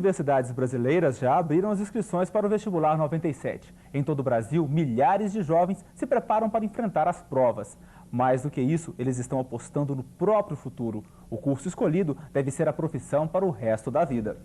universidades brasileiras já abriram as inscrições para o vestibular 97. Em todo o Brasil, milhares de jovens se preparam para enfrentar as provas. Mais do que isso, eles estão apostando no próprio futuro. O curso escolhido deve ser a profissão para o resto da vida.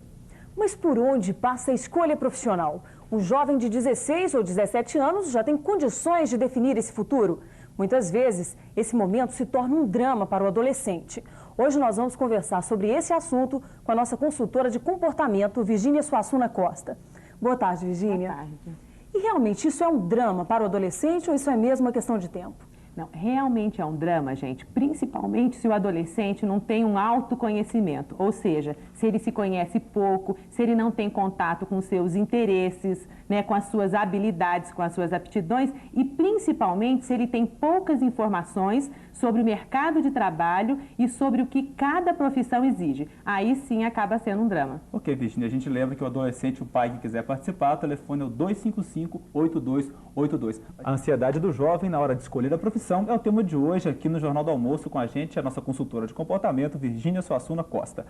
Mas por onde passa a escolha profissional? O jovem de 16 ou 17 anos já tem condições de definir esse futuro? Muitas vezes, esse momento se torna um drama para o adolescente. Hoje nós vamos conversar sobre esse assunto com a nossa consultora de comportamento, Virgínia Suassuna Costa. Boa tarde, Virgínia. Boa tarde. E realmente isso é um drama para o adolescente ou isso é mesmo uma questão de tempo? Não, realmente é um drama, gente, principalmente se o adolescente não tem um autoconhecimento, ou seja, se ele se conhece pouco, se ele não tem contato com seus interesses, né, com as suas habilidades, com as suas aptidões e principalmente se ele tem poucas informações sobre o mercado de trabalho e sobre o que cada profissão exige. Aí sim acaba sendo um drama. Ok, Virginia, a gente lembra que o adolescente, o pai que quiser participar, o telefone é o 255-8282. A ansiedade do jovem na hora de escolher a profissão é o tema de hoje aqui no Jornal do Almoço com a gente, a nossa consultora de comportamento, Virgínia Suassuna Costa.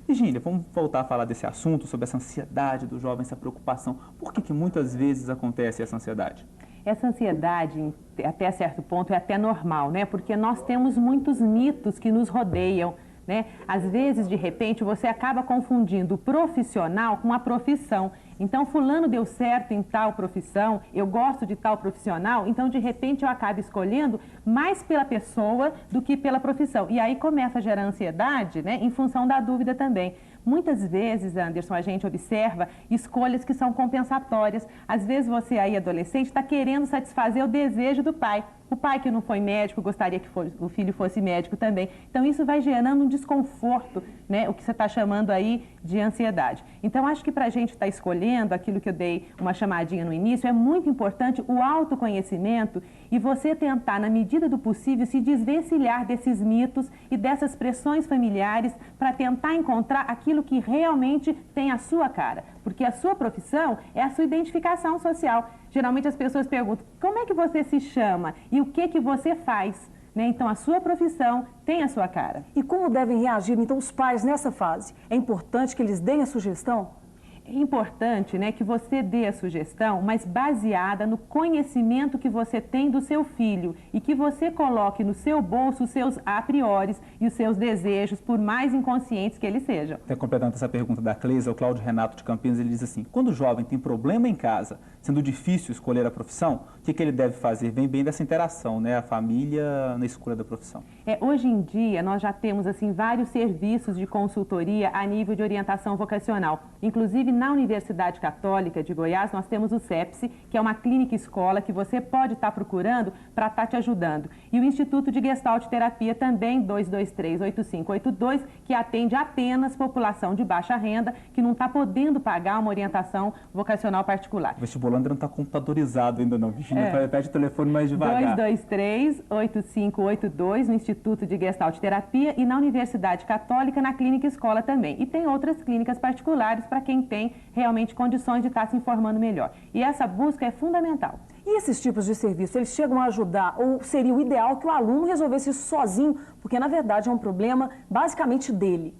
Virgínia, vamos voltar a falar desse assunto, sobre essa ansiedade do jovem, essa preocupação. Por que muitas vezes acontece essa ansiedade? Essa ansiedade, até certo ponto, é até normal, né? Porque nós temos muitos mitos que nos rodeiam, né? Às vezes, de repente, você acaba confundindo o profissional com a profissão. Então, fulano deu certo em tal profissão, eu gosto de tal profissional, então, de repente, eu acabo escolhendo mais pela pessoa do que pela profissão. E aí começa a gerar ansiedade, né? Em função da dúvida também. Muitas vezes, Anderson, a gente observa escolhas que são compensatórias. Às vezes você aí, adolescente, está querendo satisfazer o desejo do pai. O pai que não foi médico gostaria que o filho fosse médico também. Então isso vai gerando um desconforto, né? O que você está chamando aí de ansiedade. Então acho que para a gente estar escolhendo aquilo que eu dei uma chamadinha no início, é muito importante o autoconhecimento e você tentar, na medida do possível, se desvencilhar desses mitos e dessas pressões familiares para tentar encontrar aquilo que realmente tem a sua cara. Porque a sua profissão é a sua identificação social. Geralmente as pessoas perguntam, como é que você se chama e o que você faz? Né? Então, a sua profissão tem a sua cara. E como devem reagir, então, os pais nessa fase? É importante que eles deem a sugestão? É importante, né, que você dê a sugestão, mas baseada no conhecimento que você tem do seu filho e que você coloque no seu bolso os seus a priori e os seus desejos, por mais inconscientes que eles sejam. Até completando essa pergunta da Cleisa, o Cláudio Renato de Campinas, ele diz assim, quando o jovem tem problema em casa, sendo difícil escolher a profissão, o que ele deve fazer? Vem bem dessa interação, né, a família na escolha da profissão. Hoje em dia, nós já temos assim vários serviços de consultoria a nível de orientação vocacional, inclusive na Universidade Católica de Goiás, nós temos o CEPSI, que é uma clínica escola que você pode estar procurando para estar te ajudando. E o Instituto de Gestalt Terapia também, 223-8582, que atende apenas população de baixa renda, que não está podendo pagar uma orientação vocacional particular. O vestibulando não está computadorizado ainda não, Virgínia, pede o telefone mais devagar. 223-8582, no Instituto de Gestalt Terapia e na Universidade Católica, na clínica escola também. E tem outras clínicas particulares para quem tem realmente condições de estar se informando melhor. E essa busca é fundamental. E esses tipos de serviço, eles chegam a ajudar ou seria o ideal que o aluno resolvesse isso sozinho, porque na verdade é um problema basicamente dele?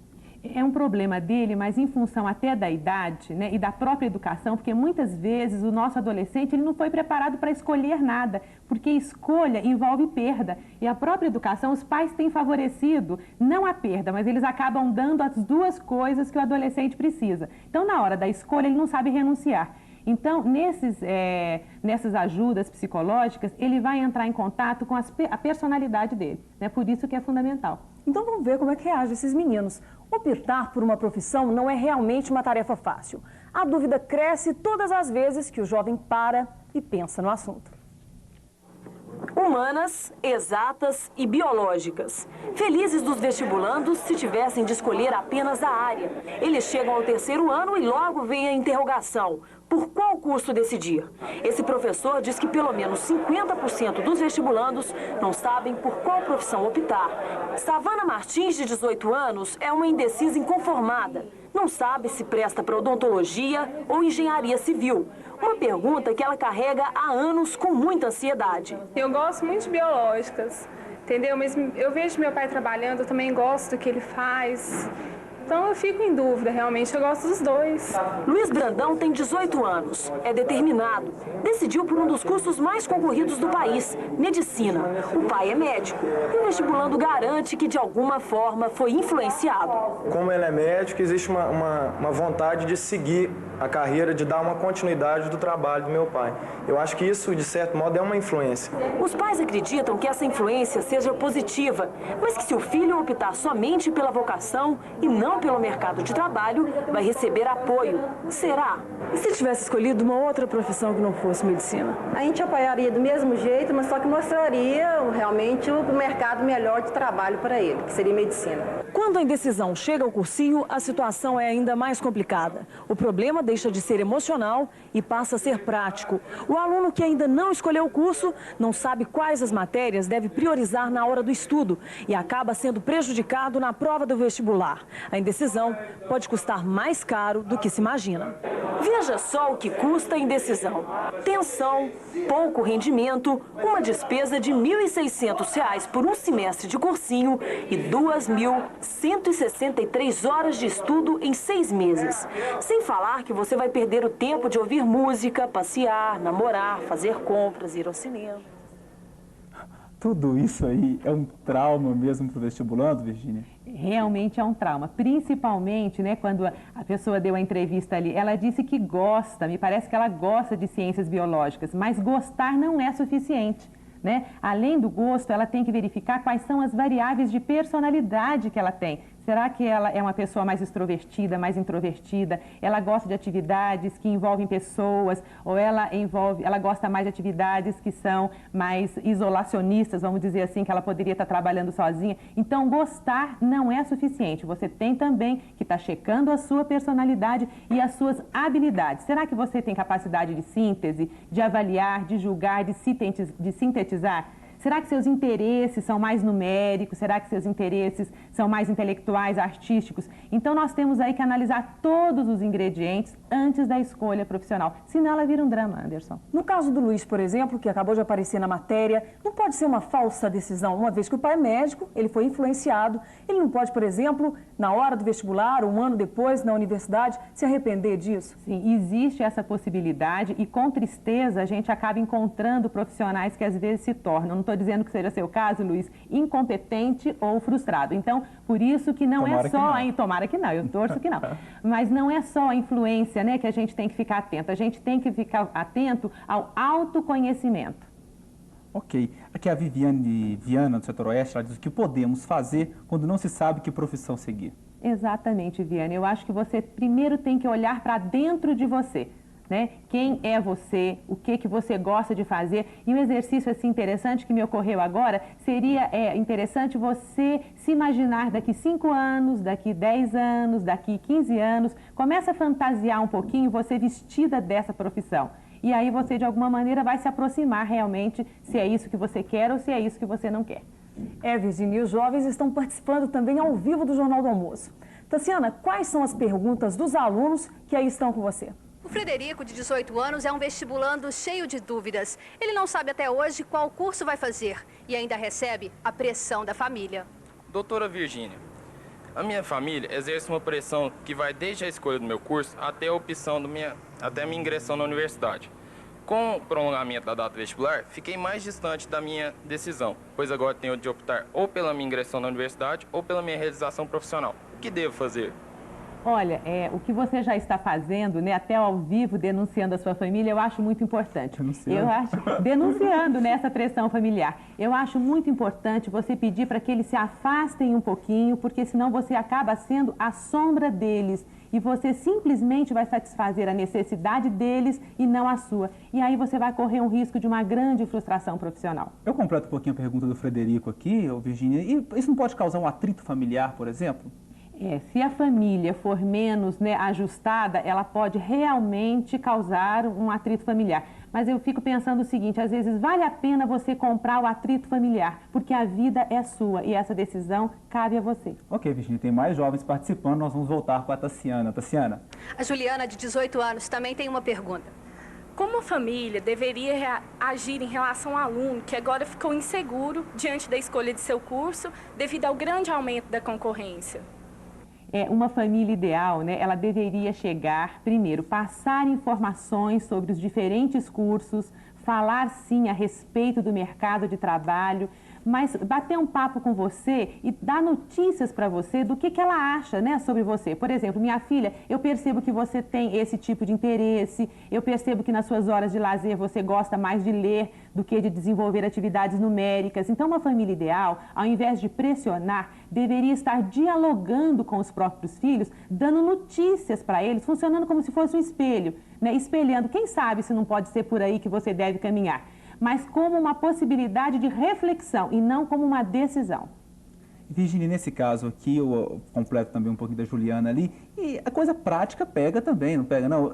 É um problema dele, mas em função até da idade, né, e da própria educação, porque muitas vezes o nosso adolescente ele não foi preparado para escolher nada, porque escolha envolve perda. E a própria educação, os pais têm favorecido, não a perda, mas eles acabam dando as duas coisas que o adolescente precisa. Então, na hora da escolha, ele não sabe renunciar. Então, nessas ajudas psicológicas, ele vai entrar em contato com a personalidade dele, né? Por isso que é fundamental. Então vamos ver como é que reagem esses meninos. Optar por uma profissão não é realmente uma tarefa fácil. A dúvida cresce todas as vezes que o jovem para e pensa no assunto. Humanas, exatas e biológicas. Felizes dos vestibulandos se tivessem de escolher apenas a área. Eles chegam ao terceiro ano e logo vem a interrogação. Por qual curso decidir? Esse professor diz que pelo menos 50% dos vestibulandos não sabem por qual profissão optar. Savana Martins, de 18 anos, é uma indecisa inconformada. Não sabe se presta para odontologia ou engenharia civil. Uma pergunta que ela carrega há anos com muita ansiedade. Eu gosto muito de biológicas, entendeu? Mas eu vejo meu pai trabalhando, eu também gosto do que ele faz. Então eu fico em dúvida, realmente eu gosto dos dois. Luiz Brandão tem 18 anos, é determinado. Decidiu por um dos cursos mais concorridos do país, medicina. O pai é médico e o vestibulando garante que de alguma forma foi influenciado. Como ele é médico, existe uma vontade de seguir a carreira, de dar uma continuidade do trabalho do meu pai. Eu acho que isso, de certo modo, é uma influência. Os pais acreditam que essa influência seja positiva, mas que se o filho optar somente pela vocação e não pelo mercado de trabalho, vai receber apoio. Será? E se tivesse escolhido uma outra profissão que não fosse medicina? A gente apoiaria do mesmo jeito, mas só que mostraria realmente o mercado melhor de trabalho para ele, que seria medicina. Quando a indecisão chega ao cursinho, a situação é ainda mais complicada. O problema deixa de ser emocional e passa a ser prático. O aluno que ainda não escolheu o curso não sabe quais as matérias deve priorizar na hora do estudo e acaba sendo prejudicado na prova do vestibular. A indecisão pode custar mais caro do que se imagina. Veja só o que custa a indecisão. Tensão, pouco rendimento, uma despesa de R$ 1.600 por um semestre de cursinho e 2.163 horas de estudo em 6 meses. Sem falar que você vai perder o tempo de ouvir música, passear, namorar, fazer compras, ir ao cinema. Tudo isso aí é um trauma mesmo para o vestibulando, Virgínia? Realmente é um trauma, principalmente, né, quando a pessoa deu a entrevista ali, ela disse que gosta, me parece que ela gosta de ciências biológicas, mas gostar não é suficiente, né? Além do gosto, ela tem que verificar quais são as variáveis de personalidade que ela tem. Será que ela é uma pessoa mais extrovertida, mais introvertida? Ela gosta de atividades que envolvem pessoas? Ou ela gosta mais de atividades que são mais isolacionistas, vamos dizer assim, que ela poderia estar trabalhando sozinha? Então, gostar não é suficiente. Você tem também que estar checando a sua personalidade e as suas habilidades. Será que você tem capacidade de síntese, de avaliar, de julgar, de sintetizar? Será que seus interesses são mais numéricos? Será que seus interesses são mais intelectuais, artísticos? Então, nós temos aí que analisar todos os ingredientes antes da escolha profissional. Senão, ela vira um drama, Anderson. No caso do Luiz, por exemplo, que acabou de aparecer na matéria, não pode ser uma falsa decisão, uma vez que o pai é médico, ele foi influenciado. Ele não pode, por exemplo, na hora do vestibular, um ano depois, na universidade, se arrepender disso? Sim, existe essa possibilidade e, com tristeza, a gente acaba encontrando profissionais que às vezes se tornam, não estou dizendo que seja seu caso, Luiz, incompetente ou frustrado. Então, por isso que não Tomara é só... que não. Tomara que não, eu torço que não. Mas não é só a influência, né, que a gente tem que ficar atento. A gente tem que ficar atento ao autoconhecimento. Ok. Aqui é a Viviane Viana, do setor oeste, ela diz o que podemos fazer quando não se sabe que profissão seguir. Exatamente, Viana. Eu acho que você primeiro tem que olhar para dentro de você. Né? Quem é você, o que você gosta de fazer. E um exercício assim interessante que me ocorreu agora seria interessante você se imaginar daqui 5 anos, daqui 10 anos, daqui 15 anos. Começa a fantasiar um pouquinho você vestida dessa profissão. E aí você de alguma maneira vai se aproximar realmente se é isso que você quer ou se é isso que você não quer. Virginia, e os jovens estão participando também ao vivo do Jornal do Almoço. Tassiana, quais são as perguntas dos alunos que aí estão com você? O Frederico, de 18 anos, é um vestibulando cheio de dúvidas. Ele não sabe até hoje qual curso vai fazer e ainda recebe a pressão da família. Doutora Virgínia, a minha família exerce uma pressão que vai desde a escolha do meu curso até a opção até a minha ingressão na universidade. Com o prolongamento da data vestibular, fiquei mais distante da minha decisão, pois agora tenho de optar ou pela minha ingressão na universidade ou pela minha realização profissional. O que devo fazer? Olha, o que você já está fazendo, né, até ao vivo, denunciando a sua família, eu acho muito importante. Denunciando nessa pressão familiar. Eu acho muito importante você pedir para que eles se afastem um pouquinho, porque senão você acaba sendo a sombra deles. E você simplesmente vai satisfazer a necessidade deles e não a sua. E aí você vai correr um risco de uma grande frustração profissional. Eu completo um pouquinho a pergunta do Frederico aqui, Virgínia. E isso não pode causar um atrito familiar, por exemplo? Se a família for menos, né, ajustada, ela pode realmente causar um atrito familiar. Mas eu fico pensando o seguinte, às vezes vale a pena você comprar o atrito familiar, porque a vida é sua e essa decisão cabe a você. Ok, Virgínia, tem mais jovens participando, nós vamos voltar com a Tassiana. Tassiana. A Juliana, de 18 anos, também tem uma pergunta. Como a família deveria agir em relação ao aluno que agora ficou inseguro diante da escolha de seu curso devido ao grande aumento da concorrência? Uma família ideal, né, ela deveria chegar, primeiro, passar informações sobre os diferentes cursos, falar sim a respeito do mercado de trabalho, mas bater um papo com você e dar notícias para você do que ela acha, né, sobre você. Por exemplo, minha filha, eu percebo que você tem esse tipo de interesse, eu percebo que nas suas horas de lazer você gosta mais de ler do que de desenvolver atividades numéricas. Então, uma família ideal, ao invés de pressionar, deveria estar dialogando com os próprios filhos, dando notícias para eles, funcionando como se fosse um espelho, né, espelhando. Quem sabe se não pode ser por aí que você deve caminhar, mas como uma possibilidade de reflexão e não como uma decisão. Virginia, nesse caso aqui, eu completo também um pouquinho da Juliana ali, e a coisa prática pega também, não pega? Não,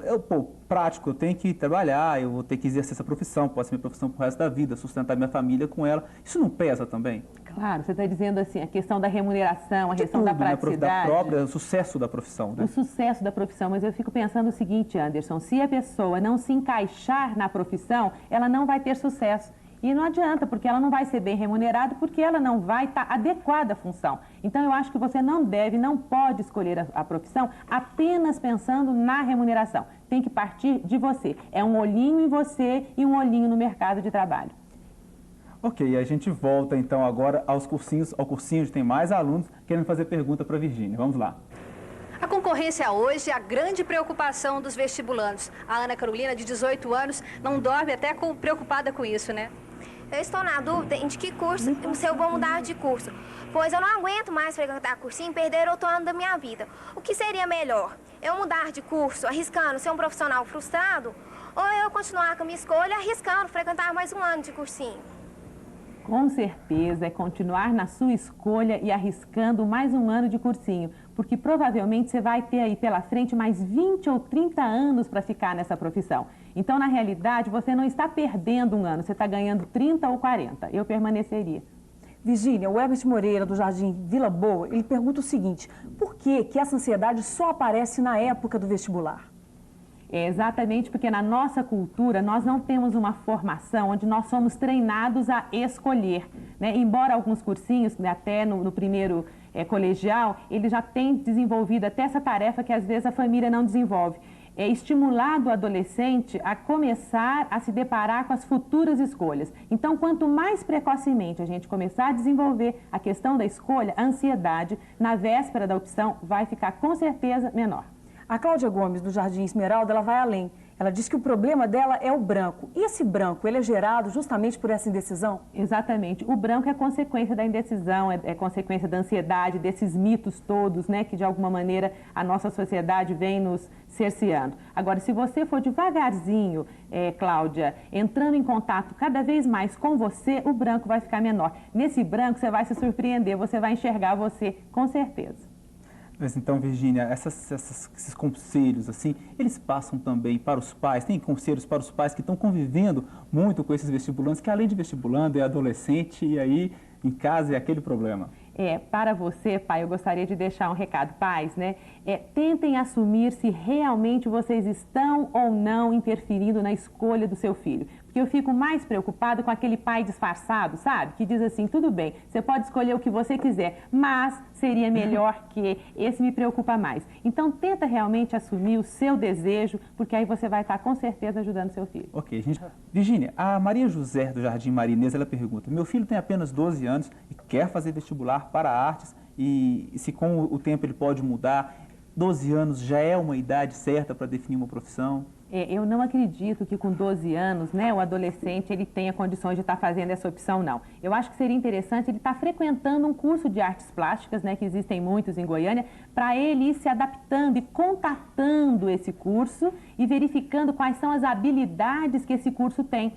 prático, eu tenho que trabalhar, eu vou ter que exercer essa profissão, pode ser minha profissão pro resto da vida, sustentar minha família com ela. Isso não pesa também? Claro, você está dizendo assim, a questão da remuneração, a questão da praticidade. Da própria, o sucesso da profissão, né? O sucesso da profissão, mas eu fico pensando o seguinte, Anderson, se a pessoa não se encaixar na profissão, ela não vai ter sucesso. E não adianta, porque ela não vai ser bem remunerada, porque ela não vai estar adequada à função. Então, eu acho que você não deve, não pode escolher a profissão apenas pensando na remuneração. Tem que partir de você. É um olhinho em você e um olhinho no mercado de trabalho. Ok, a gente volta então agora aos cursinhos. Ao cursinho tem mais alunos querendo fazer pergunta para a Virginia. Vamos lá. A concorrência hoje é a grande preocupação dos vestibulandos. A Ana Carolina, de 18 anos, não dorme até preocupada com isso, né? Eu estou na dúvida em de que curso, se eu vou mudar de curso, pois eu não aguento mais frequentar cursinho e perder outro ano da minha vida. O que seria melhor? Eu mudar de curso, arriscando ser um profissional frustrado, ou eu continuar com a minha escolha, arriscando frequentar mais um ano de cursinho? Com certeza, é continuar na sua escolha e arriscando mais um ano de cursinho, porque provavelmente você vai ter aí pela frente mais 20 ou 30 anos para ficar nessa profissão. Então, na realidade, você não está perdendo um ano, você está ganhando 30 ou 40. Eu permaneceria. Virginia, o Herbert Moreira, do Jardim Vila Boa, ele pergunta o seguinte: por que essa ansiedade só aparece na época do vestibular? É exatamente porque na nossa cultura nós não temos uma formação onde nós somos treinados a escolher, né? Embora alguns cursinhos, né, até no primeiro colegial, ele já tem desenvolvido até essa tarefa que às vezes a família não desenvolve. É estimulado o adolescente a começar a se deparar com as futuras escolhas. Então, quanto mais precocemente a gente começar a desenvolver a questão da escolha, a ansiedade, na véspera da opção, vai ficar com certeza menor. A Cláudia Gomes, do Jardim Esmeralda, ela vai além. Ela diz que o problema dela é o branco. E esse branco, ele é gerado justamente por essa indecisão? Exatamente. O branco é consequência da indecisão, é consequência da ansiedade, desses mitos todos, né, que de alguma maneira a nossa sociedade vem nos cerceando. Agora, se você for devagarzinho, Cláudia, entrando em contato cada vez mais com você, o branco vai ficar menor. Nesse branco, você vai se surpreender, você vai enxergar você, com certeza. Mas então, Virginia, esses conselhos, assim, eles passam também para os pais? Tem conselhos para os pais que estão convivendo muito com esses vestibulantes, que além de vestibulando, é adolescente e aí em casa é aquele problema? Para você, pai, eu gostaria de deixar um recado. Pais, né? Tentem assumir se realmente vocês estão ou não interferindo na escolha do seu filho. Porque eu fico mais preocupada com aquele pai disfarçado, sabe? Que diz assim, tudo bem, você pode escolher o que você quiser, mas seria melhor que esse me preocupa mais. Então, tenta realmente assumir o seu desejo, porque aí você vai estar com certeza ajudando seu filho. Ok, gente. Virginia, a Maria José, do Jardim Marinês, ela pergunta, meu filho tem apenas 12 anos e quer fazer vestibular para artes e se com o tempo ele pode mudar, 12 anos já é uma idade certa para definir uma profissão? Eu não acredito que com 12 anos, né, o adolescente ele tenha condições de estar fazendo essa opção, não. Eu acho que seria interessante ele estar frequentando um curso de artes plásticas, né, que existem muitos em Goiânia, para ele ir se adaptando e contatando esse curso e verificando quais são as habilidades que esse curso tem.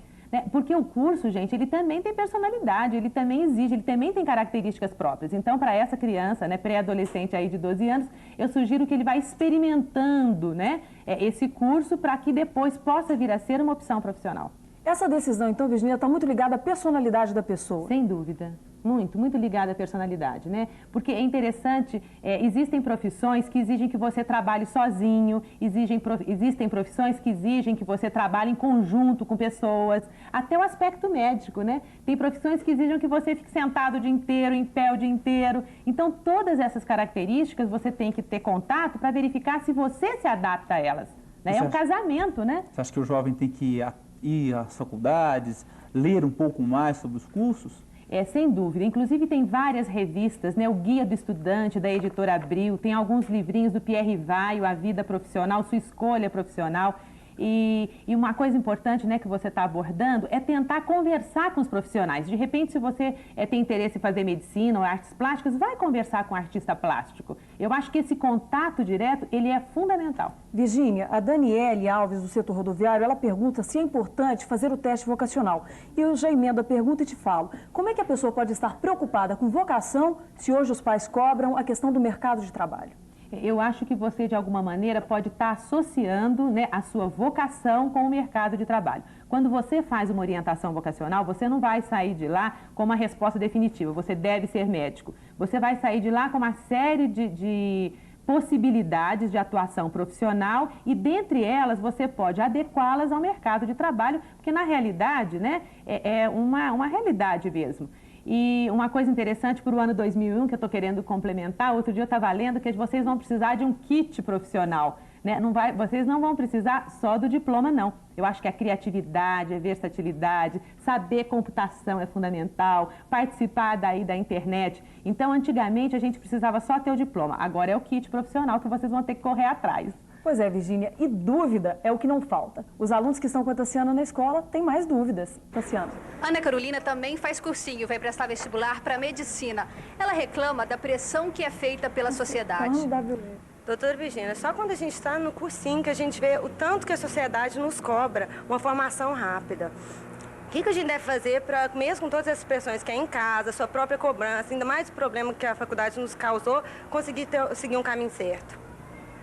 Porque o curso, gente, ele também tem personalidade, ele também exige, ele também tem características próprias. Então, para essa criança, né, pré-adolescente aí de 12 anos, eu sugiro que ele vá experimentando, né, esse curso para que depois possa vir a ser uma opção profissional. Essa decisão, então, Virginia, está muito ligada à personalidade da pessoa. Sem dúvida. muito ligado à personalidade, né? Porque é interessante, existem profissões que exigem que você trabalhe sozinho, existem profissões que exigem que você trabalhe em conjunto com pessoas, até o aspecto médico, né? Tem profissões que exigem que você fique sentado o dia inteiro, em pé o dia inteiro. Então, todas essas características você tem que ter contato para verificar se você se adapta a elas. Né? É um casamento, né? Você acha que o jovem tem que ir às faculdades, ler um pouco mais sobre os cursos? Sem dúvida. Inclusive tem várias revistas, né? O Guia do Estudante, da Editora Abril, tem alguns livrinhos do Pierre Vaio, A Vida Profissional, Sua Escolha Profissional. E uma coisa importante, né, que você está abordando é tentar conversar com os profissionais. De repente, se você tem interesse em fazer medicina ou artes plásticas, vai conversar com um artista plástico. Eu acho que esse contato direto, ele é fundamental. Virgínia, a Daniele Alves, do setor rodoviário, ela pergunta se é importante fazer o teste vocacional. E eu já emendo a pergunta e te falo, como é que a pessoa pode estar preocupada com vocação se hoje os pais cobram a questão do mercado de trabalho? Eu acho que você, de alguma maneira, pode estar associando, né, a sua vocação com o mercado de trabalho. Quando você faz uma orientação vocacional, você não vai sair de lá com uma resposta definitiva, você deve ser médico. Você vai sair de lá com uma série de possibilidades de atuação profissional e, dentre elas, você pode adequá-las ao mercado de trabalho, porque, na realidade, né, é uma realidade mesmo. E uma coisa interessante para o ano 2001, que eu estou querendo complementar, outro dia eu estava lendo que vocês vão precisar de um kit profissional, né? Vocês não vão precisar só do diploma, não. Eu acho que a criatividade, a versatilidade, saber computação é fundamental, participar daí da internet. Então, antigamente, a gente precisava só ter o diploma. Agora é o kit profissional que vocês vão ter que correr atrás. Pois é, Virgínia, e dúvida é o que não falta. Os alunos que estão com a Tassiana na escola têm mais dúvidas. Tassiana. Ana Carolina também faz cursinho, vai prestar vestibular para medicina. Ela reclama da pressão que é feita pela sociedade. Doutora Virgínia, só quando a gente está no cursinho que a gente vê o tanto que a sociedade nos cobra uma formação rápida. O que a gente deve fazer para, mesmo com todas essas pressões que é em casa, sua própria cobrança, ainda mais o problema que a faculdade nos causou, conseguir seguir um caminho certo?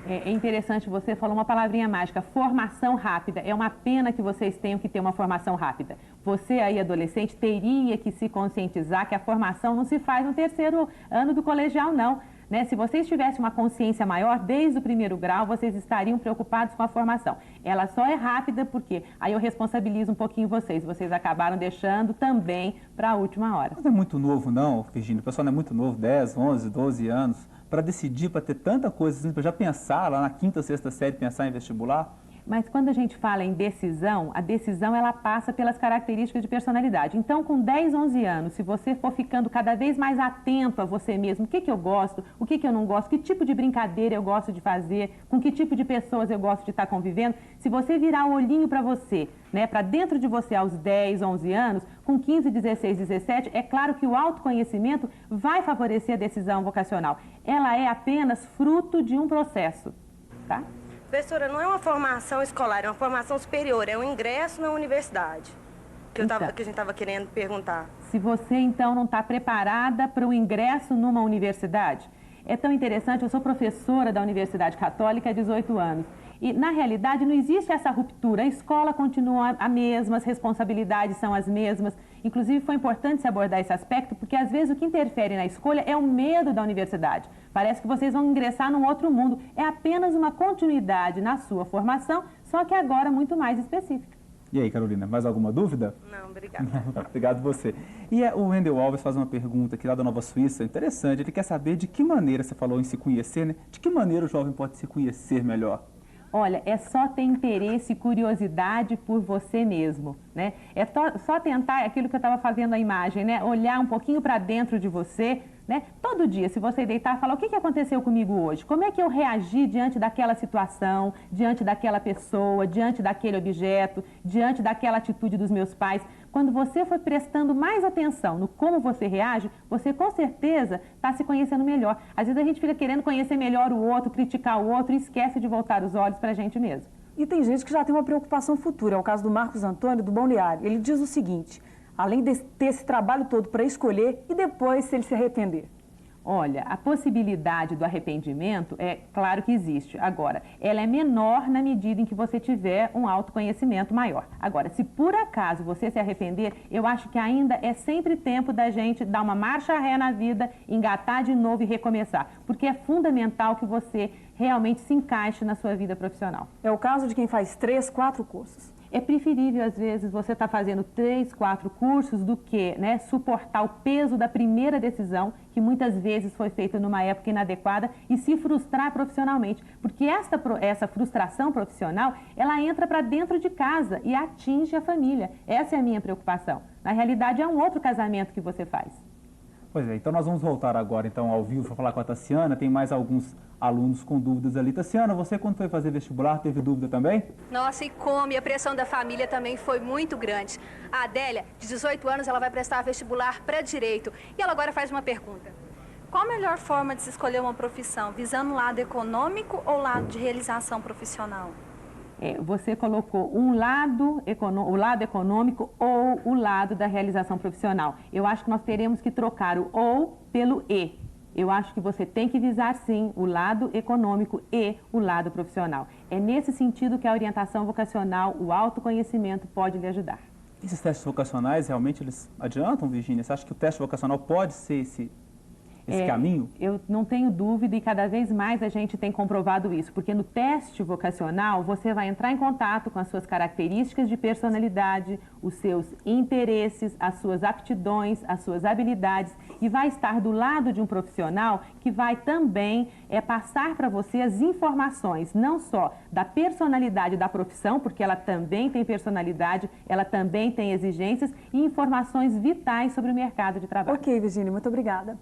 É interessante, você falou uma palavrinha mágica, formação rápida. É uma pena que vocês tenham que ter uma formação rápida. Você aí, adolescente, teria que se conscientizar que a formação não se faz no terceiro ano do colegial, não. Né? Se vocês tivessem uma consciência maior, desde o primeiro grau, vocês estariam preocupados com a formação. Ela só é rápida porque, aí eu responsabilizo um pouquinho vocês acabaram deixando também para a última hora. Não é muito novo não, Virgínia, o pessoal não é muito novo, 10, 11, 12 anos, para decidir, para ter tanta coisa assim, para já pensar lá na quinta, sexta série, pensar em vestibular. Mas quando a gente fala em decisão, a decisão ela passa pelas características de personalidade. Então, com 10, 11 anos, se você for ficando cada vez mais atento a você mesmo, o que eu gosto, o que eu não gosto, que tipo de brincadeira eu gosto de fazer, com que tipo de pessoas eu gosto de estar convivendo, se você virar o olhinho para você, né, para dentro de você aos 10, 11 anos, com 15, 16, 17, é claro que o autoconhecimento vai favorecer a decisão vocacional. Ela é apenas fruto de um processo, tá? Professora, não é uma formação escolar, é uma formação superior, é um ingresso na universidade, que a gente estava querendo perguntar. Se você, então, não está preparada para o ingresso numa universidade, é tão interessante, eu sou professora da Universidade Católica há 18 anos, e, na realidade, não existe essa ruptura, a escola continua a mesma, as responsabilidades são as mesmas. Inclusive, foi importante se abordar esse aspecto, porque, às vezes, o que interfere na escolha é o medo da universidade. Parece que vocês vão ingressar num outro mundo. É apenas uma continuidade na sua formação, só que agora muito mais específica. E aí, Carolina, mais alguma dúvida? Não, obrigada. Obrigado você. E o Wendel Alves faz uma pergunta aqui lá da Nova Suíça, interessante. Ele quer saber de que maneira, você falou em se conhecer, né? De que maneira o jovem pode se conhecer melhor? Olha, é só ter interesse e curiosidade por você mesmo, né? É só tentar, aquilo que eu estava fazendo a imagem, né? Olhar um pouquinho para dentro de você, né? Todo dia, se você deitar e falar, o que aconteceu comigo hoje? Como é que eu reagi diante daquela situação, diante daquela pessoa, diante daquele objeto, diante daquela atitude dos meus pais? Quando você for prestando mais atenção no como você reage, você com certeza está se conhecendo melhor. Às vezes a gente fica querendo conhecer melhor o outro, criticar o outro e esquece de voltar os olhos para a gente mesmo. E tem gente que já tem uma preocupação futura, é o caso do Marcos Antônio, do Balneário. Ele diz o seguinte, além de ter esse trabalho todo para escolher e depois se ele se arrepender. Olha, a possibilidade do arrependimento é claro que existe. Agora, ela é menor na medida em que você tiver um autoconhecimento maior. Agora, se por acaso você se arrepender, eu acho que ainda é sempre tempo da gente dar uma marcha ré na vida, engatar de novo e recomeçar. Porque é fundamental que você realmente se encaixe na sua vida profissional. É o caso de quem faz 3, 4 cursos. É preferível, às vezes, você estar fazendo 3, 4 cursos do que, né, suportar o peso da primeira decisão, que muitas vezes foi feita numa época inadequada, e se frustrar profissionalmente. Porque essa frustração profissional, ela entra para dentro de casa e atinge a família. Essa é a minha preocupação. Na realidade, é um outro casamento que você faz. Pois é, então nós vamos voltar agora então ao vivo para falar com a Tassiana. Tem mais alguns alunos com dúvidas ali. Tassiana, você quando foi fazer vestibular teve dúvida também? Nossa, e como? E a pressão da família também foi muito grande. A Adélia, de 18 anos, ela vai prestar vestibular para Direito. E ela agora faz uma pergunta. Qual a melhor forma de se escolher uma profissão? Visando o lado econômico ou o lado de realização profissional? Você colocou o lado econômico ou o lado da realização profissional. Eu acho que nós teremos que trocar o ou pelo e. Eu acho que você tem que visar, sim, o lado econômico e o lado profissional. É nesse sentido que a orientação vocacional, o autoconhecimento pode lhe ajudar. Esses testes vocacionais, realmente, eles adiantam, Virgínia? Você acha que o teste vocacional pode ser esse caminho? Eu não tenho dúvida e cada vez mais a gente tem comprovado isso, porque no teste vocacional você vai entrar em contato com as suas características de personalidade, os seus interesses, as suas aptidões, as suas habilidades e vai estar do lado de um profissional que vai também passar para você as informações, não só da personalidade da profissão, porque ela também tem personalidade, ela também tem exigências e informações vitais sobre o mercado de trabalho. Ok, Virgínia, muito obrigada.